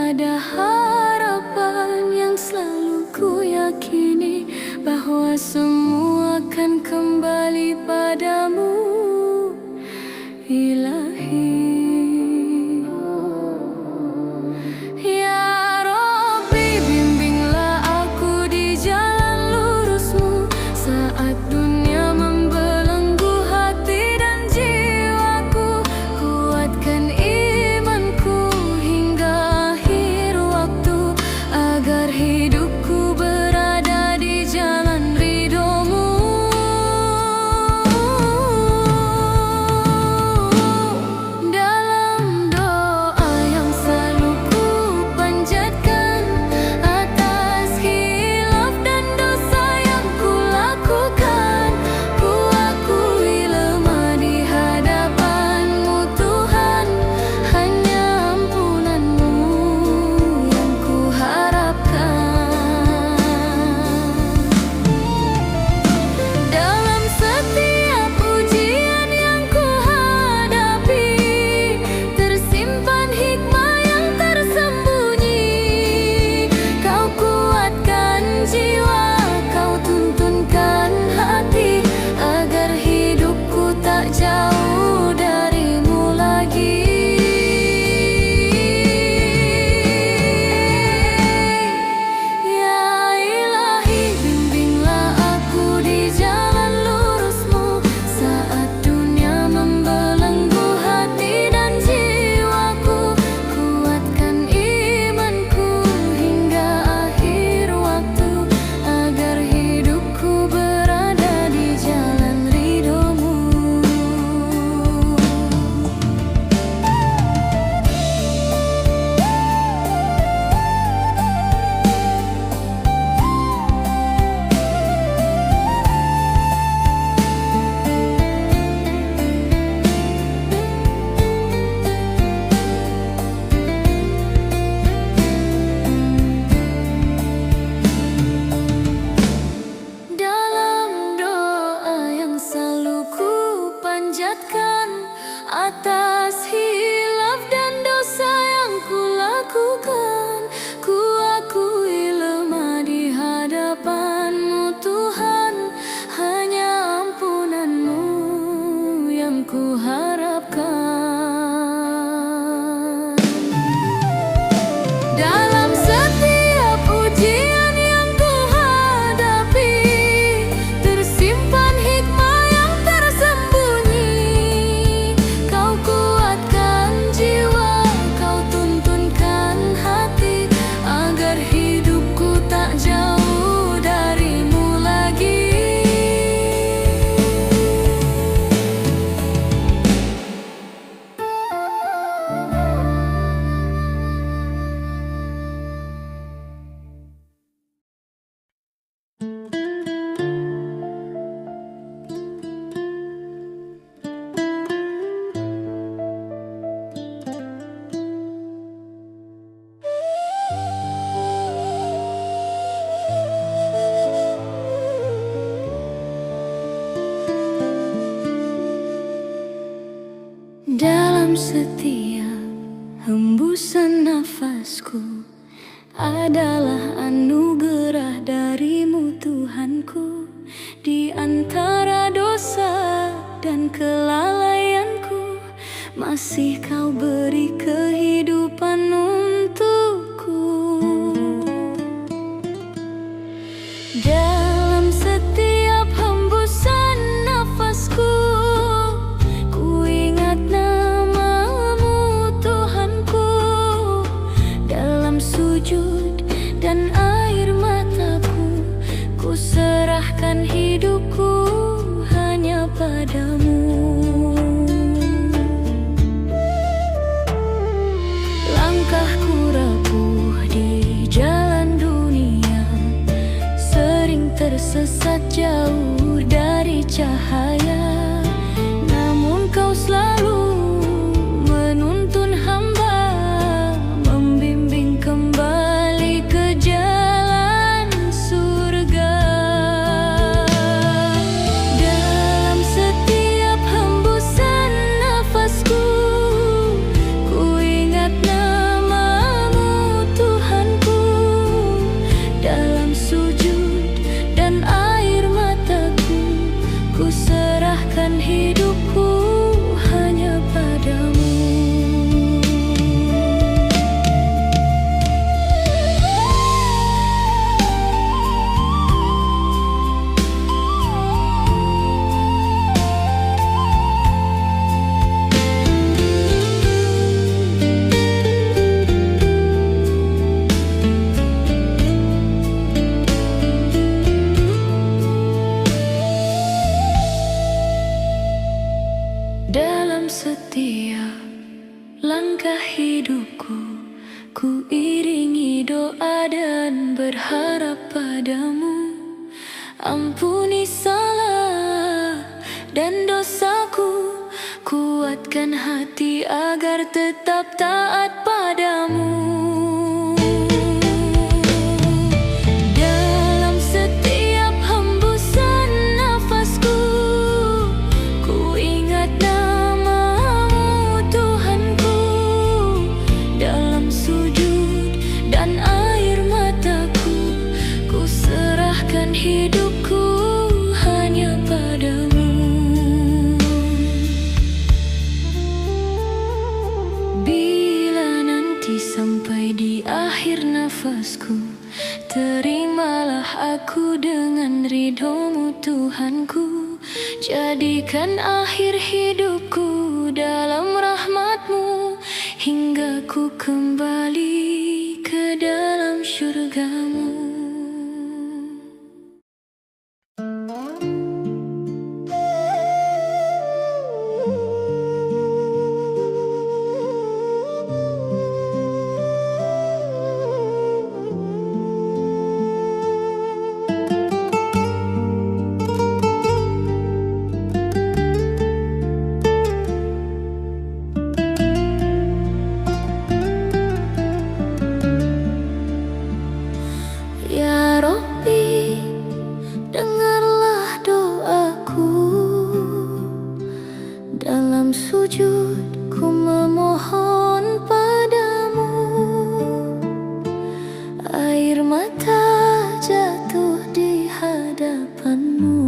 Ada harapan yang selalu ku yakini, bahwa semua akan kembali padamu, Ilahi. Ya Rabbi, bimbinglah aku di jalan lurusmu saat dunia membelenggu hati dan jiwaku. Kuatkan imanku hingga akhir waktu, agar hidupku berada di jalan ridhomu. Dalam doa yang selalu ku panjatkan, atas khilaf dan dosa yang ku lakukan, ku akui lemah di hadapan-Mu Tuhan. Hanya ampunan-Mu yang ku harapkan. Dalam setiap ujian yang ku hadapi, tersimpan hikmah yang tersembunyi. Kau kuatkan jiwa, Kau tuntunkan hati, agar hidupku tak jauh dari-Mu lagi. Ya Ilahi, bimbinglah aku di jalan lurus-Mu saat dunia membelenggu hati dan jiwaku. Kuatkan imanku hingga akhir waktu, agar hidupku berada di jalan ridhomu. Dalam doa yang selalu ku panjatkan, atas hilaf dan dosa yang ku lakukan, ku akui lemah di hadapan-Mu Tuhan. Hanya ampunan-Mu yang ku harapkan. Dalam setiap ujian yang ku hadapi, tersimpan hikmah yang tersembunyi. Kau kuatkan jiwa, Kau tuntunkan hati, agar hidupku tak jauh dari-Mu lagi. Dalam setiap hembusan nafasku adalah anugerah dari-Mu Tuhanku. Di antara dosa dan kelalaianku, masih Kau beri kehidupan untukku. Dalam setiap hembusan nafasku, ku ingat nama-Mu Tuhanku. Dalam sujud dan air mataku, ku serahkan hidupku hanya padamu. Langkahku rapuh di jalan dunia, sering tersesat jauh dari cahaya. Namun Kau selalu menuntun hamba, membimbing kembali ke jalan surga. Dalam setiap hembusan nafasku, ku ingat nama-Mu langkah hidupku, ku iringi doa dan berharap padamu. Ampuni salah dan dosaku, kuatkan hati agar tetap taat padamu. Dalam setiap hembusan nafasku, ku ingat nama-Mu Tuhanku. Dalam sujud dan air mataku, ku serahkan hidupku hanya padamu. Bila nanti sampai di akhir nafasku, terimalah aku dengan ridho-Mu Tuhanku. Jadikan akhir hidupku dalam rahmat-Mu, hingga ku kembali ke dalam syurga-Mu. Ya Rabbi, dengarlah doaku. Dalam sujud ku memohon padamu. Air mata jatuh di hadapan-Mu,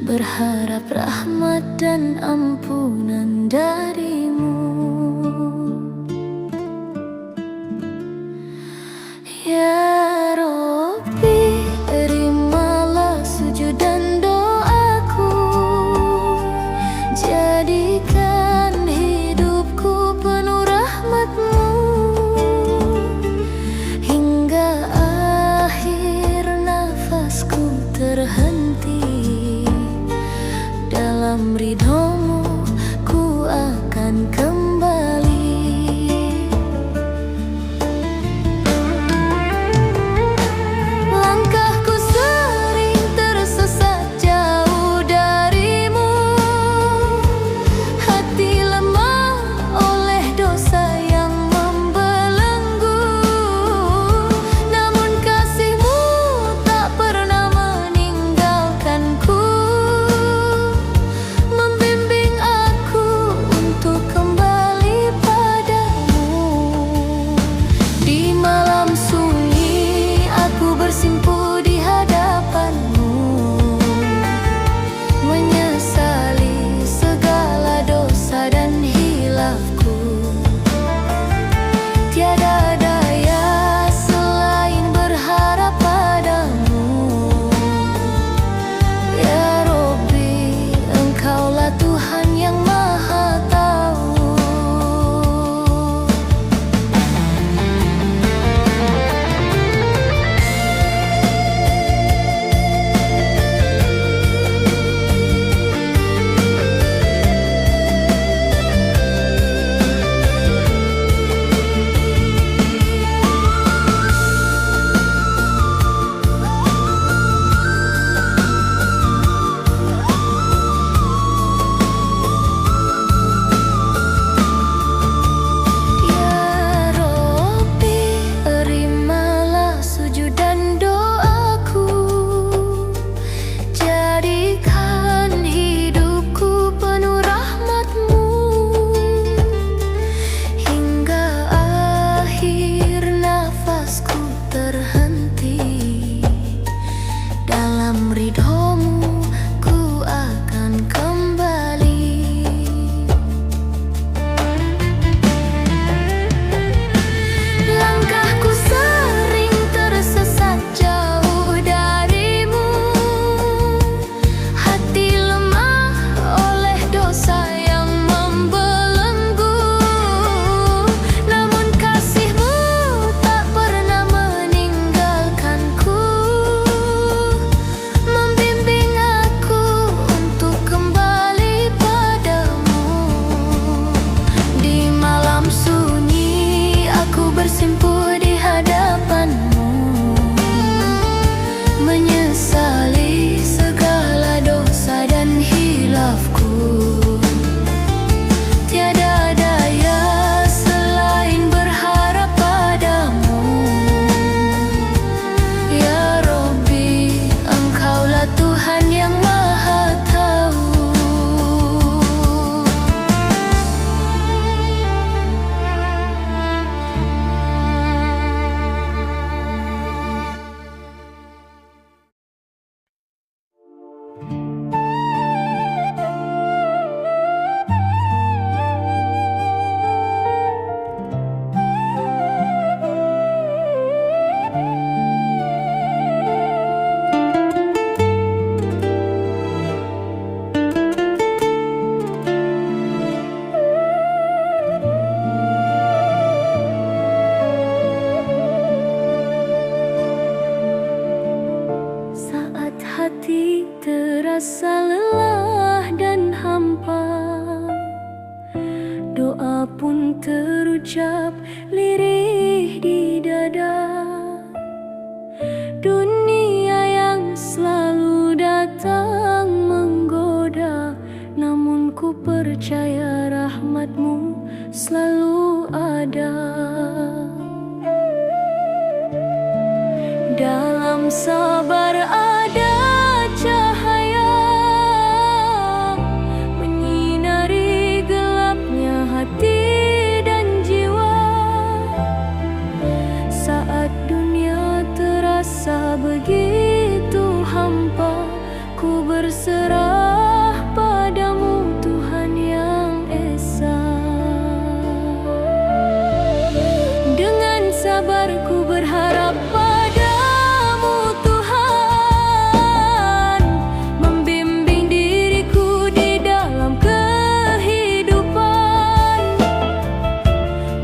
berharap rahmat dan ampunan dari-Mu. Ya Rabbi, terimalah sujud dan doaku. Jadikan hidupku penuh rahmat-Mu, hingga akhir nafasku terhenti. Dalam ridho-Mu ku doa pun terucap lirih di dada. Dunia yang selalu datang menggoda, namun ku percaya rahmat-Mu selalu ada. Dalam sabar ada cahaya, menyinari gelapnya hati dan jiwa. Saat dunia terasa begitu hampa, ku berserah padamu Tuhan yang Esa. Dengan sabar ku berharap padamu Tuhan, membimbing diriku di dalam kehidupan.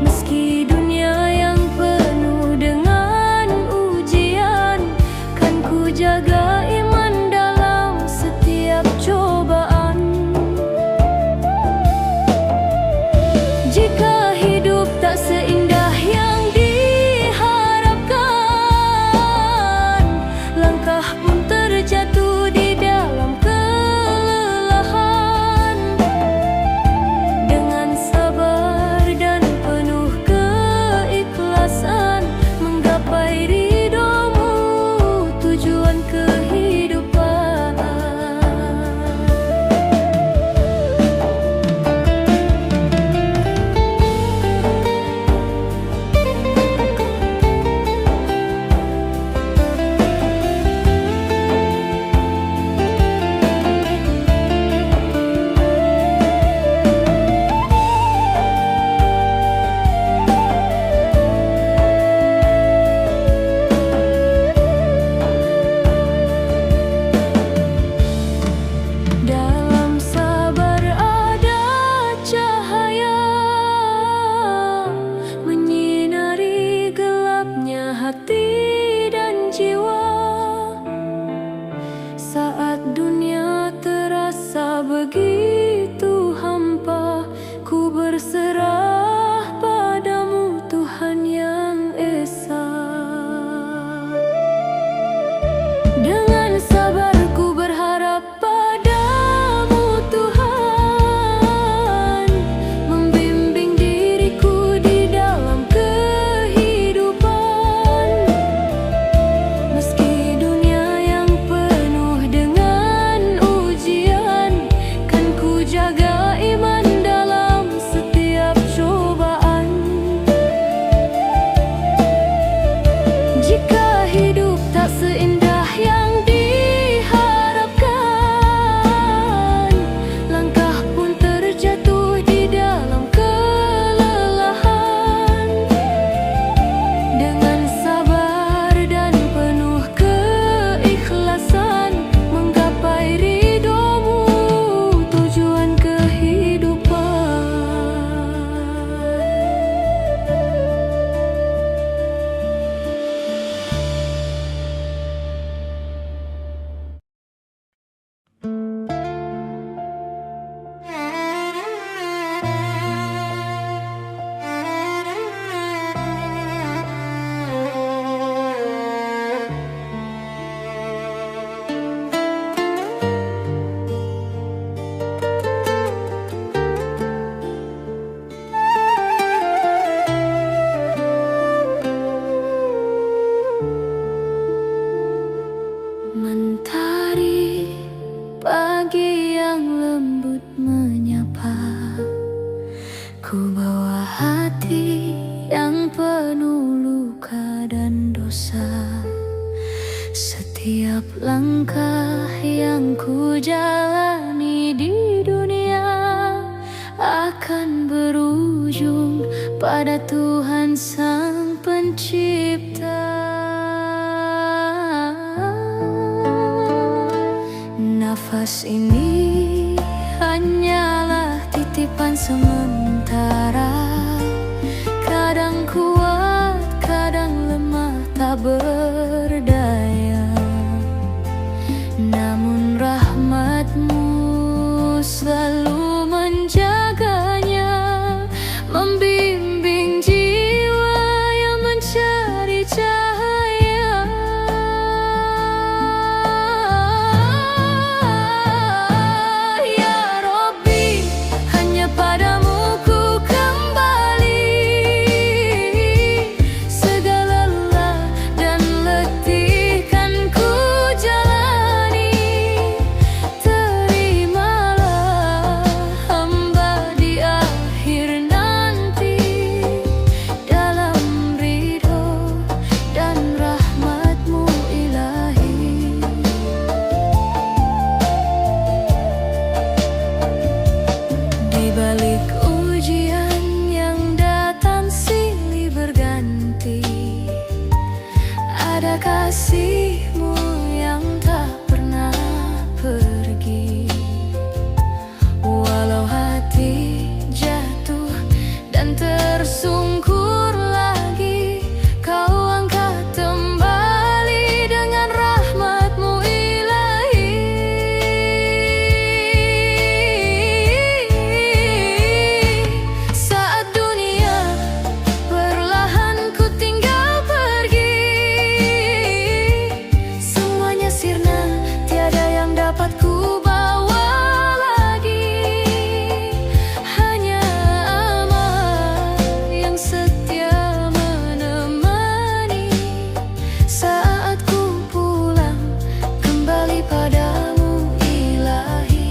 Meski dunia yang penuh dengan ujian, kan ku jaga iman dalam setiap cobaan. Jika hidup tak seindah yang diharapkan, langkah pun terjatuh di dalam kelelahan. Dengan sabar dan penuh keikhlasan, menggapai ridho-Mu, tujuan kehidupan. Dalam sabar ada cahaya, menyinari gelapnya hati dan jiwa. Saat dunia terasa begitu hampa, ku berserah padamu Tuhan yang Esa. Dengan sabar ku berharap padamu Tuhan, membimbing diriku di dalam kehidupan. Meski dunia yang penuh dengan ujian, kan ku jaga iman dalam setiap cobaan. Jika hidup tak seindah yang diharapkan, langkah pun terjatuh di dalam kelelahan. Dengan sabar dan penuh keikhlasan, menggapai ridho-Mu, tujuan kehidupan. Mentari pagi yang lembut menyapa, ku bawa hati yang penuh luka dan dosa. Setiap langkah yang ku jalani di dunia akan berujung pada Tuhan Sang Pencipta. Nafas ini hanyalah titipan sementara, kadang kuat, kadang lemah, tak berdaya. Namun rahmat-Mu selalu menjaganya. kasih-Mu yang tak pernah pergi. Walau hati jatuh dan tersungkur lagi, Kau angkat kembali dengan rahmat-Mu ilahi. Saat dunia perlahan ku tinggal pergi, semuanya sirna, tiada yang dapat ku bawa lagi. Hanya amal yang setia menemani saat ku pulang kembali padamu ilahi.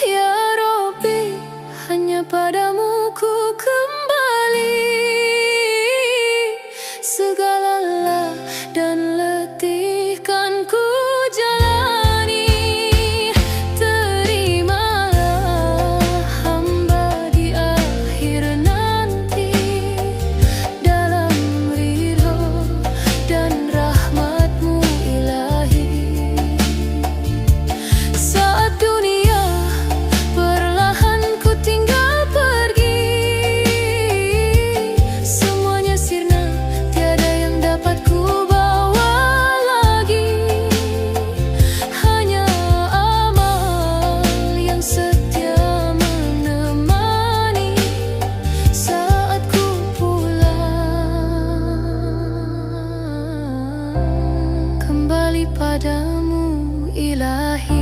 Ya Rabbi, hanya padamu ku kembali. Segala lelah dan letih kan ku jalani. Terimalah hamba di akhir nanti, dalam ridho dan rahmat-Mu ilahi. Saat dunia perlahan ku tinggal pergi, semuanya sirna, tiada yang dapat ku bawa lagi. Hanya amal yang setia menemani saat ku pulang kembali padamu ilahi.